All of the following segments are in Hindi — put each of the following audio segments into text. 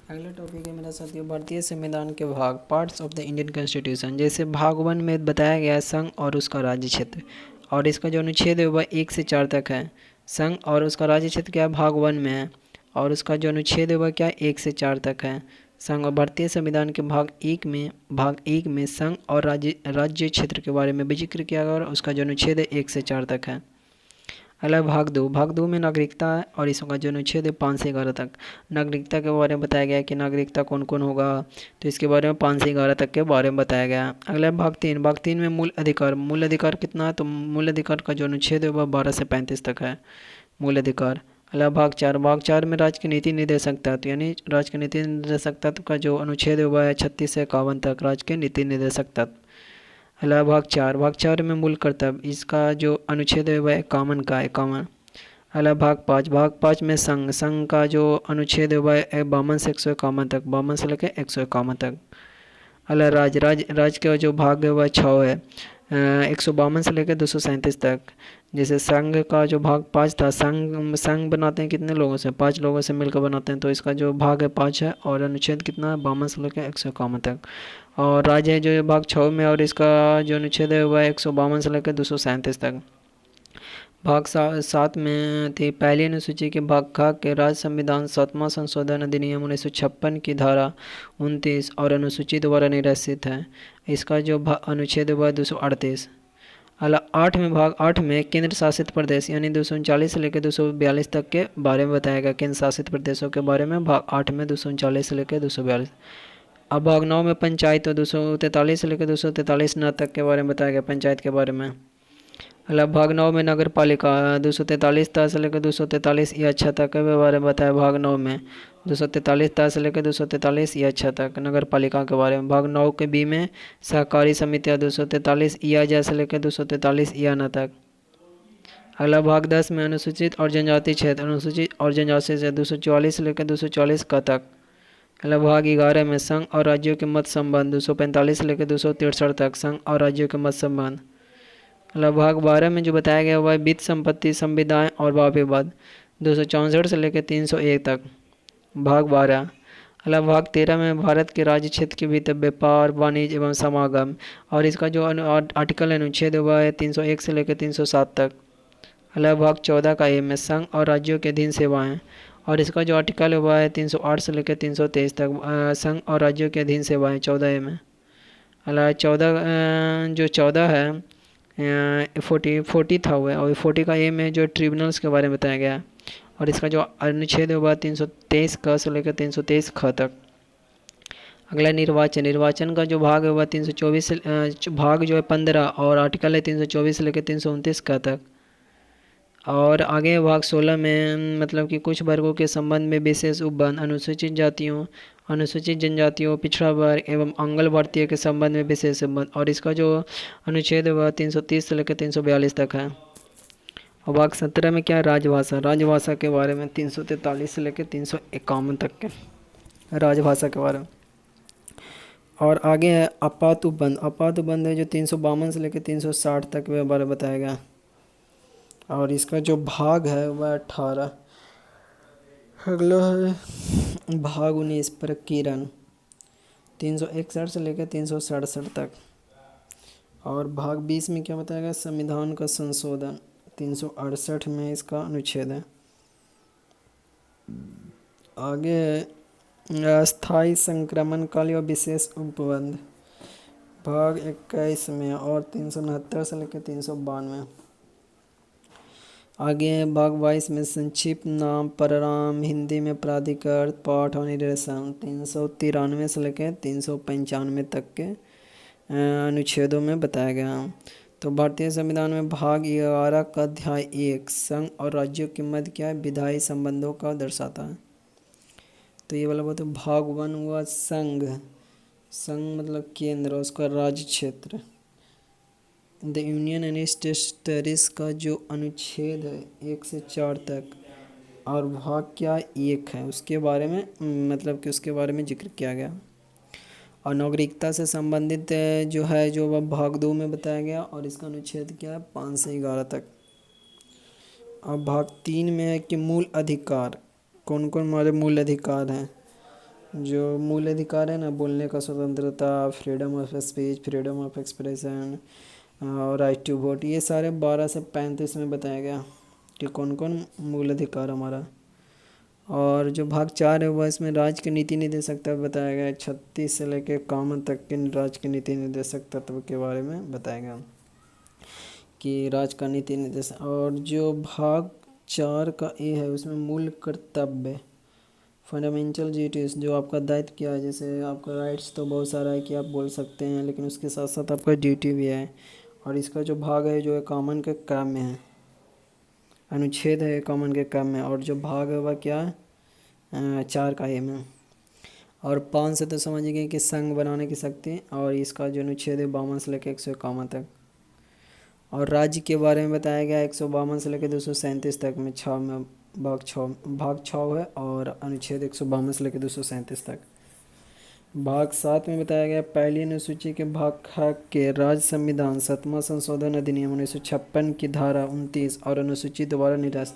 अगला टॉपिक है मेरा साथियों भारतीय संविधान के भाग parts of the Indian constitution. जैसे भाग 1 में बताया गया है संघ और उसका राज्य क्षेत्र, और इसका जो अनुच्छेद है वह 1 से 4 तक है। संघ और उसका राज्य क्षेत्र क्या है, भाग 1 में है, और उसका जो अनुच्छेद है वह क्या है, 1 से 4 तक है। संघ और भारतीय संविधान के भाग 1 में संघ और राज्य क्षेत्र के बारे में भी जिक्र किया गया और उसका जो अनुच्छेद है 1 से 4 तक है। अगला भाग 2 में नागरिकता है, और इसका जो अनुच्छेद है 5 से 11 तक। नागरिकता के बारे में बताया गया है कि नागरिकता कौन कौन होगा, तो इसके बारे में 5 से 11 तक के बारे में बताया गया है। अगला है भाग 3 में मूल अधिकार कितना है, तो मूल अधिकार का जो अनुच्छेद है वह 12 से 35 तक है, मूल अधिकार। अगला भाग 4 में राज्य की नीति निर्देशक तत्व, यानी राज्य के नीति निर्देशक तत्व का जो अनुच्छेद है वह है 36 से 51 तक, राज्य के नीति निर्देशक तत्व। अगला भाग 4 में मूल कर्तव्य, इसका जो अनुच्छेद है वह इक्यावन। अगला भाग 5 में संघ का जो अनुच्छेद है वह है 52 से 151 तक, 52 से लेकर 151 तक। अगला राज्य का जो भाग है वह 6 है, 152 से लेकर 237 तक। जैसे संघ का जो भाग 5 था, संघ बनाते हैं कितने लोगों से, 5 लोगों से मिलकर बनाते हैं, तो इसका जो भाग है 5 है, और अनुच्छेद कितना है 52 से लेकर 151 तक। और राज्य है जो ये भाग 6 में, और इसका जो अनुच्छेद है वह 152 से लेकर 237 तक। भाग 7 में थी पहली अनुसूची के भाग ख के राज्य संविधान 7वां संशोधन अधिनियम 1956 की धारा 29 और अनुसूची द्वारा निर्देशित है। इसका जो अनुच्छेद है वह 238। अगला भाग 8 में केंद्र शासित प्रदेश, यानी 239 से लेकर 242 तक के बारे में बताया गया। केंद्र शासित प्रदेशों के बारे में भाग 8 में 239 से लेकर 242। अब भाग 9 में पंचायत, तो 243 से लेकर 243 न तक के बारे में बताया गया, पंचायत के बारे में। अगला भाग 9 में नगर पालिका, 243 ता से लेकर 243 या अच्छा तक के बारे में बताया। भाग 9 में 243 ता से लेकर 243 या अच्छा तक नगर पालिका के बारे में। भाग 9 के बी में सहकारी समितियाँ, 243 या जा से लेकर 243 या न तक। अगला भाग 10 में अनुसूचित और जनजाति क्षेत्र, अनुसूचित और जनजाति से 244 से लेकर 244 का तक। अगला भाग 11 में संघ और राज्यों के मत संबंध, 245 से लेकर 263 तक, संघ और राज्यों के मत संबंध। अगला भाग 12 में जो बताया गया हुआ है वित्त संपत्ति संविदाएं और वाद विवाद, 264 से लेकर 301 तक, भाग 12। अगला भाग 13 में भारत के राज्य क्षेत्र के भीतर व्यापार वाणिज्य एवं समागम, और इसका जो आर्टिकल अनुच्छेद हुआ है 301 से लेकर 307 तक। अगला भाग 14 का ए में संघ और राज्यों के अधीन सेवाएं, और इसका जो आर्टिकल हुआ है 308 से लेकर 323 तक, संघ और राज्यों के अधीन सेवाएं 14 ए में। अगला 14 है 40 था हुआ है, और 40 का ए में जो ट्रिब्यूनल्स के बारे में बताया गया है, और इसका जो अनुच्छेद हुआ 323 क से लेकर 323 ख तक। अगला निर्वाचन का जो भाग है वह 324 से भाग जो है 15, और आर्टिकल है 324 से लेकर 329 का तक। और आगे भाग 16 में मतलब कि कुछ वर्गों के संबंध में विशेष उपबंध, अनुसूचित जातियों, अनुसूचित जनजातियों, पिछड़ा वर्ग एवं अंगल भारतीय के संबंध में विशेष उपबंध, और इसका जो अनुच्छेद है वह 330 से लेकर 342 तक है। और भाग 17 में क्या है, राजभाषा के बारे में 343 से लेकर 351 तक के राजभाषा के बारे में। और आगे है आपात उपबंध है जो 352 से लेकर 360 तक के बारे में बताया गया, और इसका जो भाग है वह 18। अगला है भाग 19 प्रकीर्णन, 361 से लेकर 367 तक। और भाग 20 में क्या बताया गया, संविधान का संशोधन, 368 में इसका अनुच्छेद है। आगे अस्थायी संक्रमण काल और विशेष उपबंध, भाग 21 में, और 369 से लेकर 392। आगे भाग 22 में संक्षिप्त नाम परिणाम हिंदी में प्राधिकृत पाठ और निर्देशन, 393 से लेकर 395 तक के अनुच्छेदों में बताया गया। तो भारतीय संविधान में भाग 11 का अध्याय 1 संघ और राज्यों के मध्य क्या है, विधायी संबंधों का दर्शाता है। तो ये वाला बात है। भाग 1 हुआ संघ मतलब केंद्र, उसका राज्य क्षेत्र, the union and states territories का जो अनुच्छेद है 1 से 4 तक। और भाग क्या 1 है, उसके बारे में मतलब कि उसके बारे में जिक्र किया गया। और नागरिकता से संबंधित जो है जो वह भाग 2 में बताया गया, और इसका अनुच्छेद क्या है 5 से 11 तक। अब भाग 3 में है कि मूल अधिकार, कौन कौन हमारे मूल अधिकार हैं, जो मूल अधिकार है ना, बोलने का स्वतंत्रता, freedom of speech, freedom of expression और राइट टू वोट, ये सारे 12 से 35 में बताया गया कि कौन कौन मूल अधिकार हमारा। और जो भाग 4 है वह इसमें राज्य के नीति निर्देशक तत्व बताया गया है। 36 से लेकर 51 तक के राज्य के नीति निर्देशक तत्व के बारे में बताया गया कि राज्य का नीति निर्देश। और जो भाग 4 का ए है उसमें मूल कर्तव्य, फंडामेंटल ड्यूटीज, जो आपका दायित्व क्या है। जैसे आपका राइट्स तो बहुत सारा है कि आप बोल सकते हैं, लेकिन उसके साथ साथ आपका ड्यूटी भी है। और इसका जो भाग है जो है कॉमन के काम में है, अनुच्छेद है कॉमन के काम में। और जो भाग है वह क्या है 4 का ए में। और 5 से तो समझिए कि संघ बनाने की शक्ति। और इसका जो अनुच्छेद है 52 से लेकर 151 तक। और राज्य के बारे में बताया गया 152 से लेकर 237 तक में, 6 में भाग 6 है। और अनुच्छेद 152 से लेकर 237 तक। भाग 7 में बताया गया पहली अनुसूची के भाग ख के राज्य संविधान 7वां संशोधन अधिनियम 1956 की धारा 29 और अनुसूची द्वारा निरस्त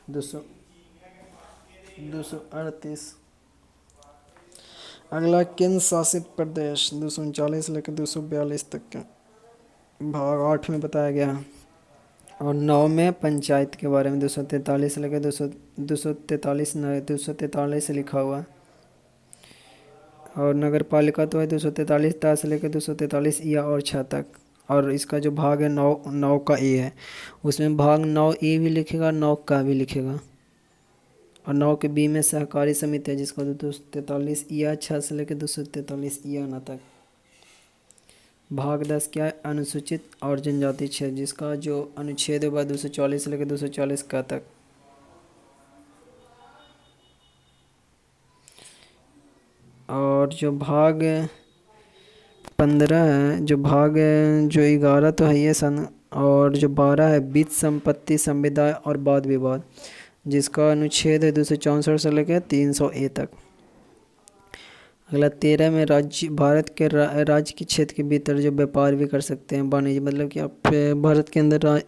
238। अगला केंद्र शासित प्रदेश 239 लेकर 242 तक के। भाग 8 में बताया गया। और 9 में पंचायत के बारे में 243 से लेकर 243 से लिखा हुआ है। और नगर पालिका तो है 243 ता से लेकर 243 या और 6 तक। और इसका जो भाग है 9 का ए है, उसमें भाग 9 ए भी लिखेगा, 9 का भी लिखेगा। और 9 के बी में सहकारी समिति है जिसका 243 या 6 से लेकर 243 या न तक। भाग 10 क्या है अनुसूचित और जनजाति क्षेत्र, जिसका जो अनुच्छेद है वह 240 से लेकर 240 का तक। और जो भाग 15 है, जो भाग जो 11 तो है ये सन। और जो 12 है बीज संपत्ति संविदा और वाद विवाद, जिसका अनुच्छेद है 264 से लेकर 300 ए तक। अगला 13 में राज्य भारत के राज्य के क्षेत्र के भीतर जो व्यापार भी कर सकते हैं, वाणिज्य, मतलब कि आप भारत के अंदर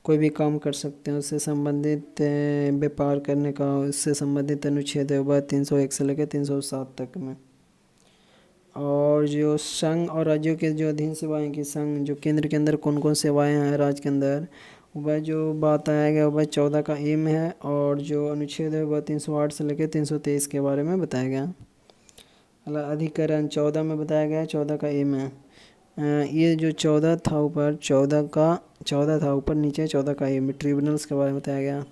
कोई भी काम कर सकते हैं, उससे संबंधित व्यापार करने का उससे संबंधित अनुच्छेद है वह 301 से लेकर 307 तक में। और जो संघ और राज्यों के जो अधीन सेवाएं की संघ, जो केंद्र के अंदर कौन कौन सेवाएं हैं राज्य के अंदर, वह जो बात आया गया वह 14 का एम है। और जो अनुच्छेद है वह 308 से लेकर 323 के बारे में बताया गया। अधिकरण 14 में बताया गया 14 का एम है। ये जो 14 था ऊपर 14 था ऊपर नीचे 14 का एम, ट्रिब्यूनल्स के बारे में बताया गया।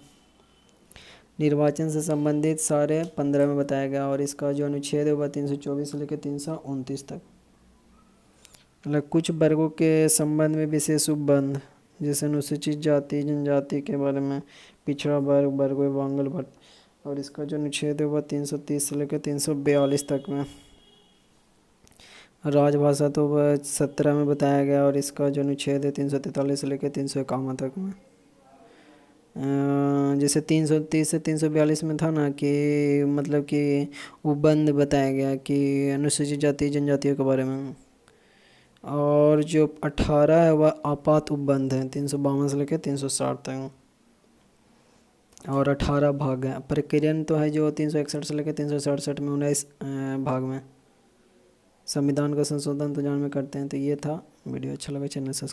निर्वाचन से संबंधित सारे 15 में बताया गया। और इसका जो अनुच्छेद है वह 324 से लेकर 329 तक। मतलब कुछ वर्गों के संबंध में विशेष उपबंध, जैसे अनुसूचित जाति जनजाति के बारे में, पिछड़ा वर्ग, वर्ग वांगल भट्ट। और इसका जो अनुच्छेद है वह 330 से लेकर 342 तक में। राजभाषा तो वह 17 में बताया गया। और इसका जो अनुच्छेद है 343 से लेकर 351 तक में। जैसे 330 से 342 में था ना कि मतलब कि उपबंध बताया गया कि अनुसूचित जाति जनजातियों के बारे में। और जो 18 है वह आपात उपबंध है 352 से लेकर 360 तक। और 18 भाग हैं। प्रक्रियन तो है जो 361 से लेकर 367 में 19 भाग में। संविधान का संशोधन तो जान में करते हैं। तो ये था वीडियो, अच्छा लगा चैनल सब्सक्राइब।